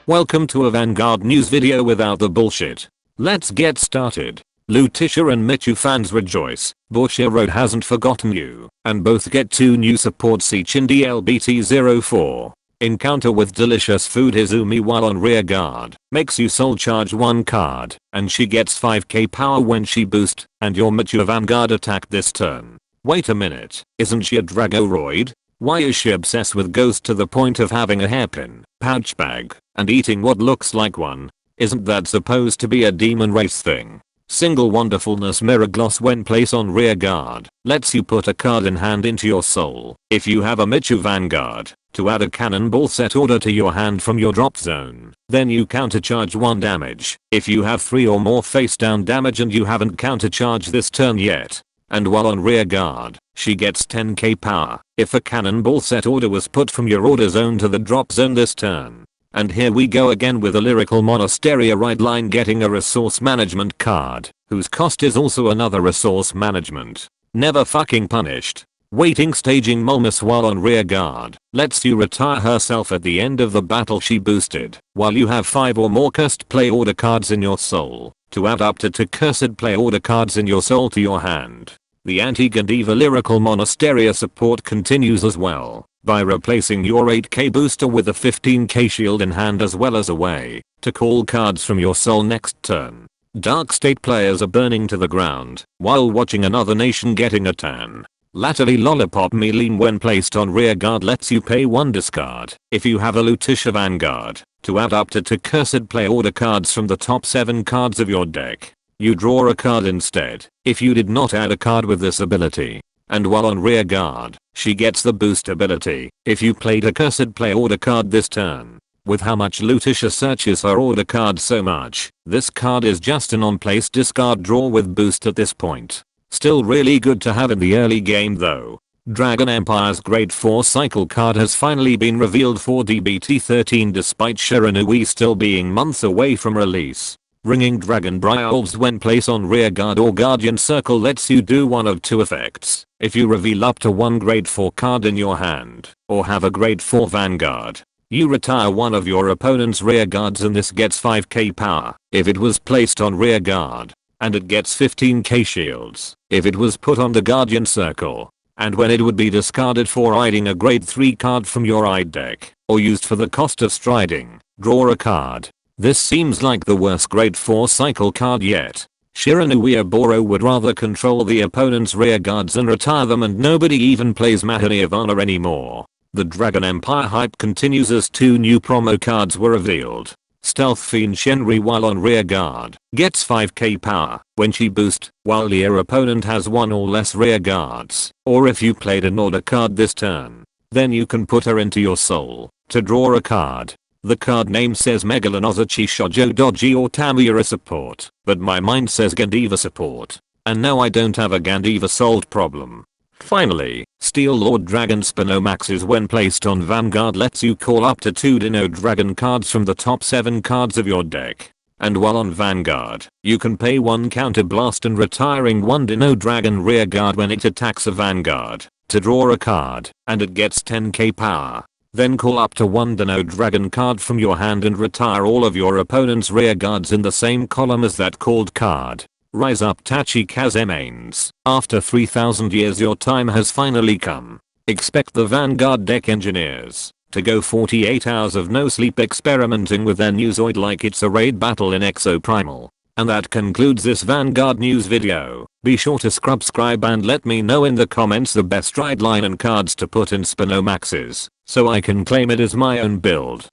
Welcome to a Vanguard news video without the bullshit. Let's get started. Lutetia and Michu fans rejoice, Bushiroad hasn't forgotten you, and both get 2 new supports each in DLBT04. Encounter with delicious food Izumi while on rear guard, makes you soul charge 1 card, and she gets 5k power when she boost, and your Michu Vanguard attack this turn. Wait a minute, isn't she a Dragoroid? Why is she obsessed with ghost to the point of having a hairpin, pouch bag, and eating what looks like one? Isn't that supposed to be a demon race thing? Single wonderfulness mirror gloss when placed on rear guard, lets you put a card in hand into your soul. If you have a Michu Vanguard, to add a cannonball set order to your hand from your drop zone, then you countercharge 1 damage. If you have 3 or more face down damage and you haven't countercharged this turn yet, and while on rear guard, she gets 10k power if a cannonball set order was put from your order zone to the drop zone this turn. And here we go again with a lyrical Monasteria right line getting a resource management card, whose cost is also another resource management. Never fucking punished. Waiting staging Mulmus while on rear guard, lets you retire herself at the end of the battle she boosted, while you have 5 or more cursed play order cards in your soul, to add up to 2 cursed play order cards in your soul to your hand. The anti-Gandiva lyrical Monasteria support continues as well, by replacing your 8k booster with a 15k shield in hand as well as a way to call cards from your soul next turn. Dark State players are burning to the ground while watching another nation getting a tan. Latterly Lollipop Meline when placed on rear guard lets you pay 1 discard if you have a Lutetia Vanguard to add up to 2 cursed play order cards from the top 7 cards of your deck. You draw a card instead if you did not add a card with this ability. And while on rear guard, she gets the boost ability if you played a cursed play order card this turn. With how much Lutetia searches her order card so much, this card is just an on-place discard draw with boost at this point. Still really good to have in the early game though. Dragon Empire's Grade 4 cycle card has finally been revealed for DBT13 despite Shiranui still being months away from release. Ringing Dragon Briolves when placed on rear guard or Guardian Circle lets you do one of 2 effects. If you reveal up to 1 grade 4 card in your hand, or have a grade 4 Vanguard, you retire one of your opponent's rear guards and this gets 5k power if it was placed on rear guard, and it gets 15k shields if it was put on the Guardian Circle, and when it would be discarded for hiding a grade 3 card from your eye deck, or used for the cost of striding, draw a card. This seems like the worst grade 4 cycle card yet. Shiranui Oboro would rather control the opponent's rear guards and retire them, and nobody even plays Mahani of Honor anymore. The Dragon Empire hype continues as 2 new promo cards were revealed. Stealth Fiend Shenri while on rear guard gets 5k power when she boosts while your opponent has 1 or less rear guards, or if you played an order card this turn, then you can put her into your soul to draw a card. The card name says Megalanozachi Shoujo Doji or Tamura support, but my mind says Gandiva support. And now I don't have a Gandiva solved problem. Finally, Steel Lord Dragon Spinomaxes when placed on Vanguard lets you call up to 2 Dino Dragon cards from the top 7 cards of your deck. And while on Vanguard, you can pay 1 counter blast and retiring 1 Dino Dragon rear guard when it attacks a Vanguard to draw a card, and it gets 10k power. Then call up to 1 Dino Dragon card from your hand and retire all of your opponent's rear guards in the same column as that called card. Rise up Tachikaze mains. After 3000 years your time has finally come. Expect the Vanguard deck engineers to go 48 hours of no sleep experimenting with their new Zoid like it's a raid battle in Exoprimal. And that concludes this Vanguard news video. Be sure to subscribe and let me know in the comments the best ride line and cards to put in Spinomaxes, so I can claim it as my own build.